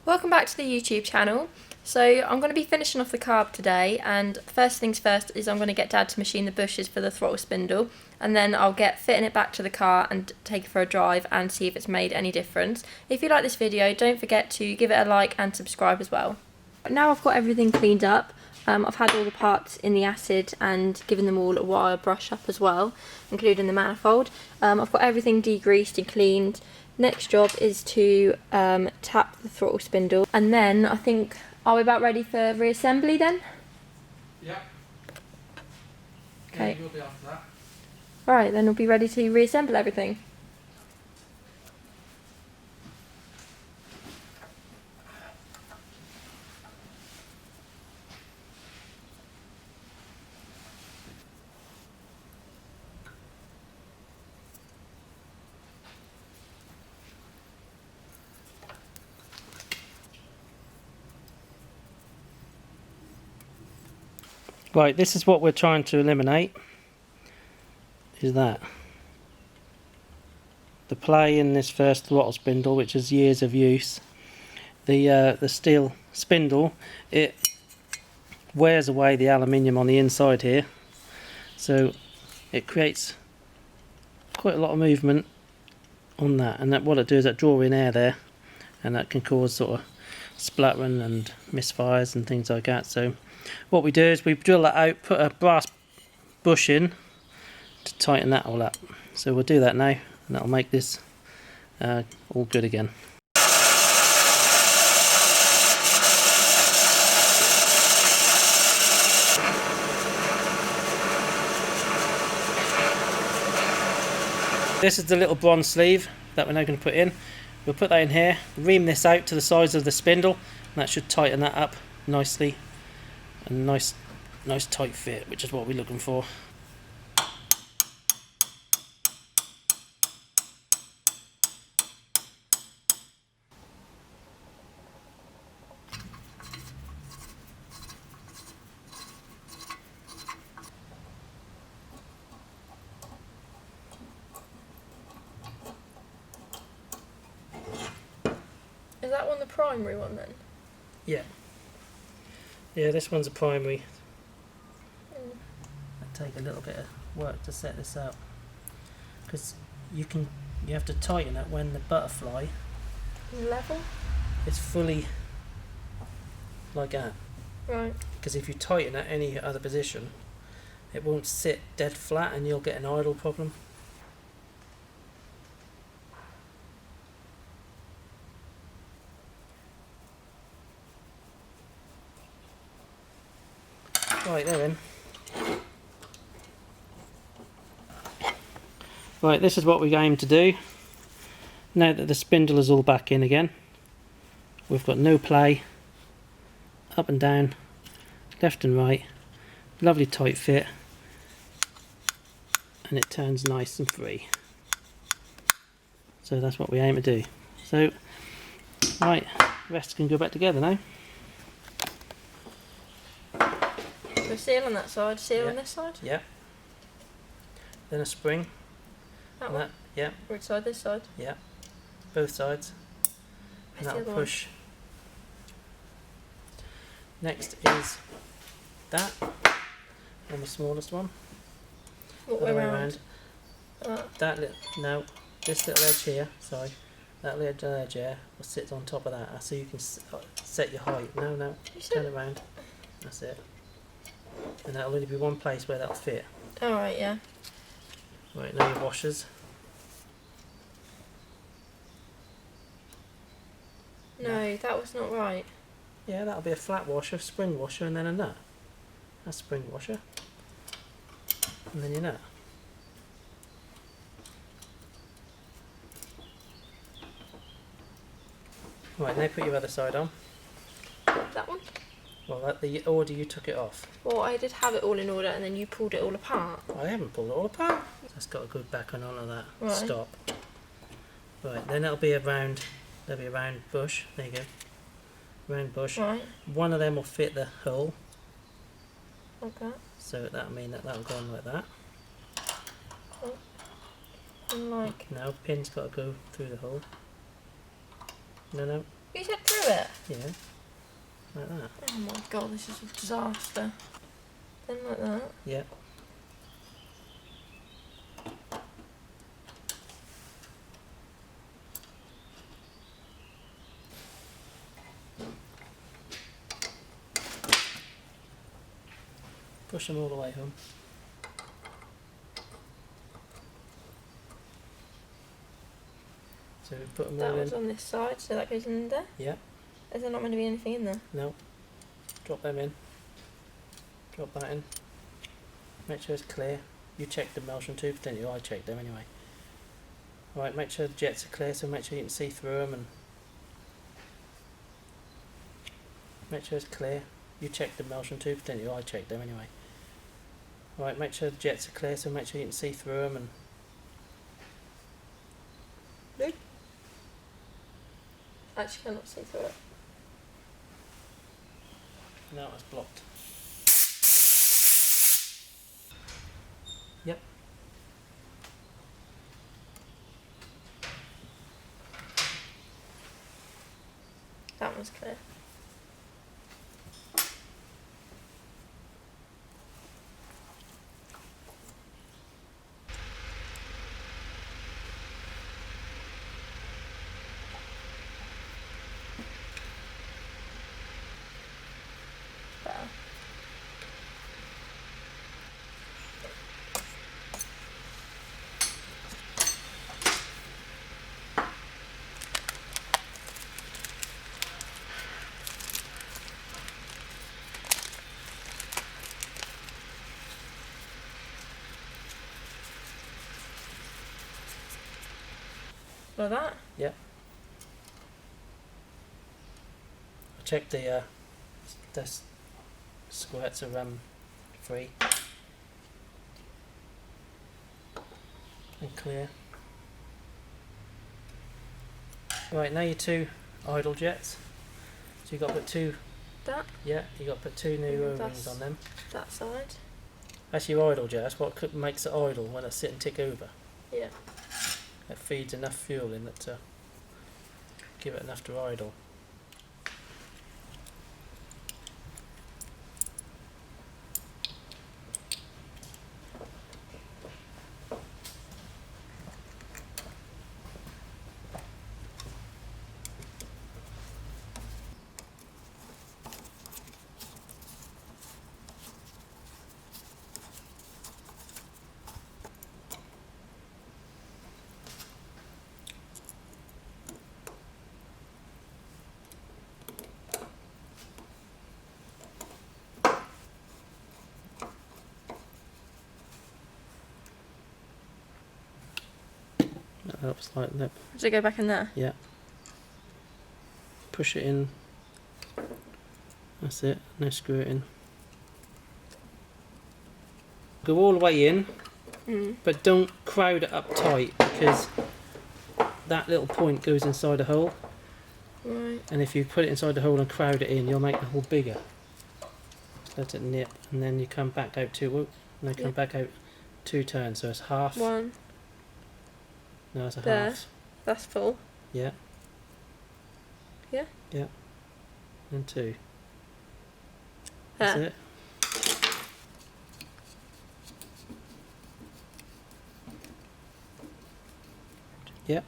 Welcome back to the YouTube channel. So I'm going to be finishing off the carb today, and first things first is I'm going to get Dad to machine the bushes for the throttle spindle, and then I'll get fitting it back to the car and take it for a drive and see if it's made any difference. If you like this video, don't forget to give it a like and subscribe as well. Now I've got everything cleaned up. I've had all the parts in the acid and given them all a wire brush up as well, including the manifold. I've got everything degreased and cleaned. Next job is to tap the throttle spindle, and then I think, are we about ready for reassembly then? Yeah. Okay. Yeah, you'll be after that. Right, then we'll be ready to reassemble everything. Right, this is what we're trying to eliminate, is that. The play in this first throttle spindle, which is years of use. The steel spindle, it wears away the aluminium on the inside here, so it creates quite a lot of movement on that, and what it does is that draw in air there, and that can cause sort of spluttering and misfires and things like that. So what we do is we drill that out, put a brass bush in to tighten that all up. So we'll do that now, and that'll make this all good again. This is the little bronze sleeve that we're now going to put in. We'll put that in here, ream this out to the size of the spindle, and that should tighten that up nicely. A nice tight fit, which is what we're looking for. Is that one the primary one then? Yeah. Yeah, this one's a primary. It'll take a little bit of work to set this up, because you have to tighten it when the butterfly Level? is fully like that. Right. Because if you tighten at any other position, it won't sit dead flat and you'll get an idle problem. Right, there then. Right, this is what we aim to do. Now that the spindle is all back in again, we've got no play, up and down, left and right, lovely tight fit, and it turns nice and free. So that's what we aim to do. So, right, the rest can go back together now. So seal on that side, seal on this side? Yeah. Then a spring. That And one? that, yeah, Which side? This side? yeah. Both sides. And Where's the that'll other push. Next is that, and the smallest one. What way Other way round? That little, no, this little edge here, sorry. That little edge here will sit on top of that, so you can set your height. No, turn it around. That's it. And that'll only be one place where that'll fit. Alright, yeah. Right, now your washers. No, that was not right. Yeah, that'll be a flat washer, spring washer, and then a nut. That's spring washer. And then your nut. Right, now put your other side on. That one? Well, that's the order you took it off. Well, I did have it all in order and then you pulled it all apart. I haven't pulled it all apart. That's got a good back on of that. Right. Stop. Right, then that'll be a round. There'll be a round bush. There you go. Round bush. Right. One of them will fit the hole. Like that. So that'll mean that that'll go on like that. Oh. And like... No, pin's got to go through the hole. No, You said through it? Yeah. Like that. Oh my god, this is a disaster. Then like that. Yeah. Push them all the way home. So we put them That all was in. on this side, so that goes in there. Yeah. Is there not going to be anything in there? No. Drop them in. Drop that in. Make sure it's clear. You checked the emulsion tubes, didn't you? I checked them anyway. Right, make sure the jets are clear, so make sure you can see through them, and make sure it's clear. You checked the emulsion tubes, didn't you? I checked them anyway. Right, make sure the jets are clear, so make sure you can see through them, and Actually, cannot see through it. now it's blocked. Yep. That one's clear. Better. Like that? Yep. I checked the squirts are free and clear. Right, now your two idle jets. So you've got to put two. That? Yeah, you got to put two new O-rings That's- on them. That side? That's your idle jet. That's what makes it idle when it's sit and tick over. Yeah. It feeds enough fuel in it to give it enough to idle. That helps lighten it. Does it go back in there? Yeah. Push it in. That's it. Now screw it in. Go all the way in, but don't crowd it up tight, because that little point goes inside the hole. Right. And if you put it inside the hole and crowd it in, you'll make the hole bigger. Just let it nip, and then you come back out come back out 2 turns, so it's half. One. No, it's a There. half. That's full. Yeah. Yeah? Yeah. And 2. There. That's it. Yep.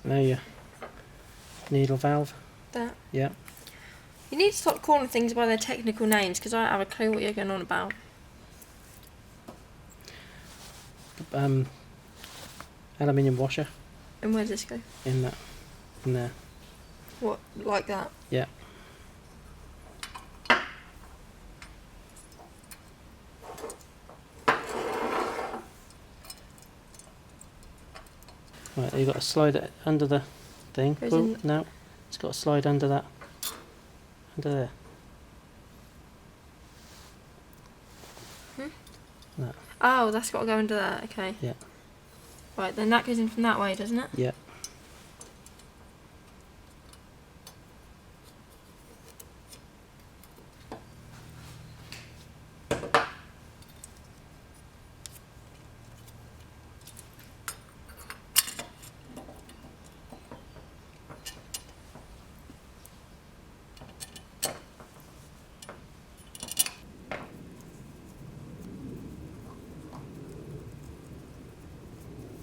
Now your needle valve. That. Yeah. You need to stop calling things by their technical names, because I don't have a clue what you're going on about. Aluminium washer And where does this go? in there. What, like that? Yeah. Right, you've got to slide it under the thing. Goes Oh, in- no, it's got to slide under that. Under there. That. Oh, that's got to go into that, okay. Yeah. Right, then that goes in from that way, doesn't it? Yeah.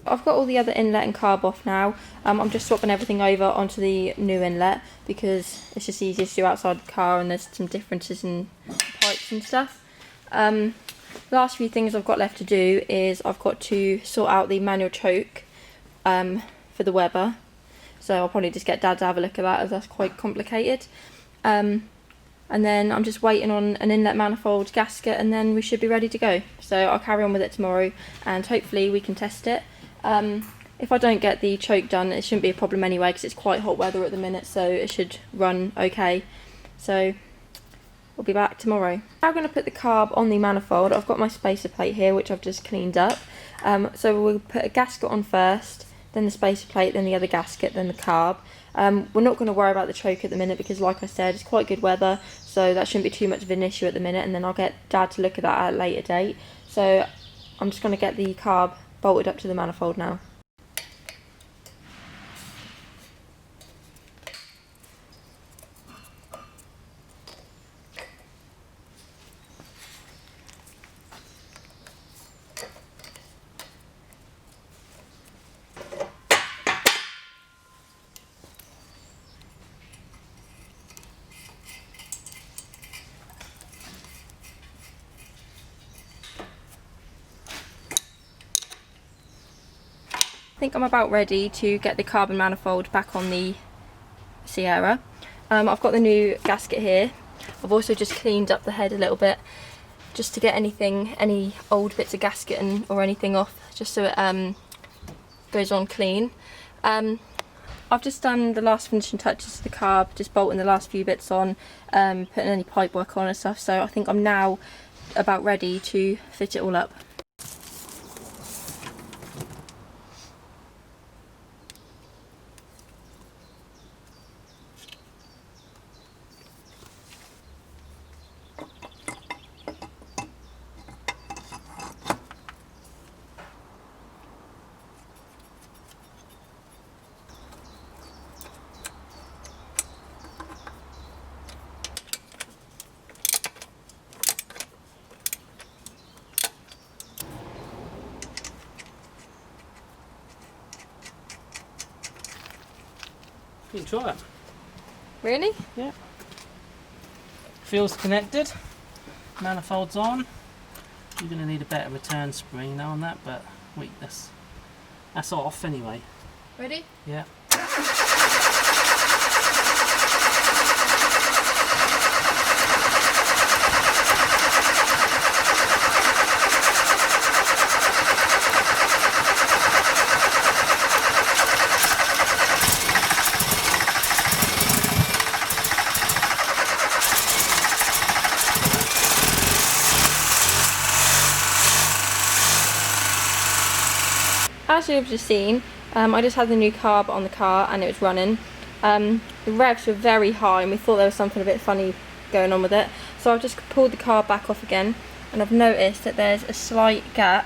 I've got all the other inlet and carb off now. I'm just swapping everything over onto the new inlet because it's just easier to do outside the car and there's some differences in pipes and stuff. Last few things I've got left to do is I've got to sort out the manual choke for the Weber. So I'll probably just get Dad to have a look at that as that's quite complicated. And then I'm just waiting on an inlet manifold gasket and then we should be ready to go. So I'll carry on with it tomorrow and hopefully we can test it. If I don't get the choke done, it shouldn't be a problem anyway because it's quite hot weather at the minute, so it should run okay. So we'll be back tomorrow. I'm going to put the carb on the manifold. I've got my spacer plate here which I've just cleaned up. So we'll put a gasket on first, then the spacer plate, then the other gasket, then the carb. We're not going to worry about the choke at the minute because like I said it's quite good weather, so that shouldn't be too much of an issue at the minute, and then I'll get Dad to look at that at a later date. So I'm just going to get the carb bolted up to the manifold now. I think I'm about ready to get the carbon manifold back on the Sierra. I've got the new gasket here. I've also just cleaned up the head a little bit just to get any old bits of gasket or anything off, just so it goes on clean. I've just done the last finishing touches to the carb, just bolting the last few bits on, putting any pipe work on and stuff, so I think I'm now about ready to fit it all up. You can try it. Really? Yeah. Feels connected. Manifold's on. You're going to need a better return spring now on that, but weakness. That's off anyway. Ready? Yeah. As you've just seen, I just had the new carb on the car and it was running. The revs were very high and we thought there was something a bit funny going on with it. So I've just pulled the carb back off again and I've noticed that there's a slight gap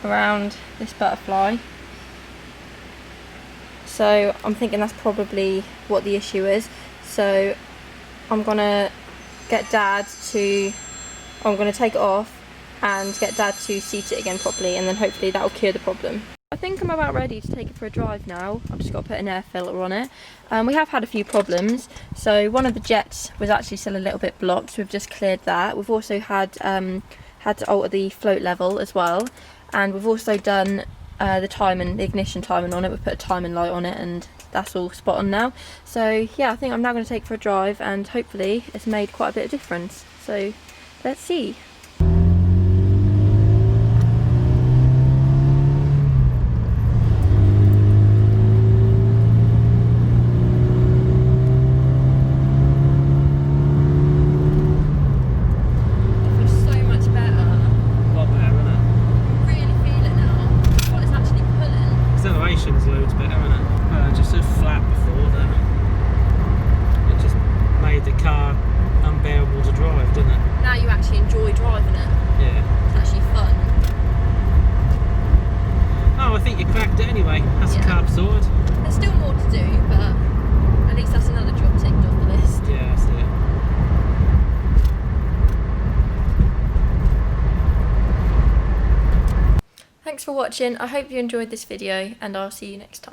around this butterfly. So I'm thinking that's probably what the issue is. So I'm going to get Dad to, I'm going to take it off and get Dad to seat it again properly, and then hopefully that will cure the problem. I think I'm about ready to take it for a drive now. I've just got to put an air filter on it. We have had a few problems. So one of the jets was actually still a little bit blocked, so we've just cleared that. We've also had to alter the float level as well, and we've also done the ignition timing on it. We've put a timing light on it and that's all spot on now. So yeah, I think I'm now going to take it for a drive and hopefully it's made quite a bit of difference. So let's see. Loads better, isn't it? Just so flat before that. It just made the car unbearable to drive, didn't it? Now you actually enjoy driving it. Yeah. It's actually fun. Oh, I think you cracked it anyway. That's the carb sorted. There's still more to do, but at least that's another job ticked off the list. Yeah, that's it. thanks for watching. I hope you enjoyed this video, and I'll see you next time.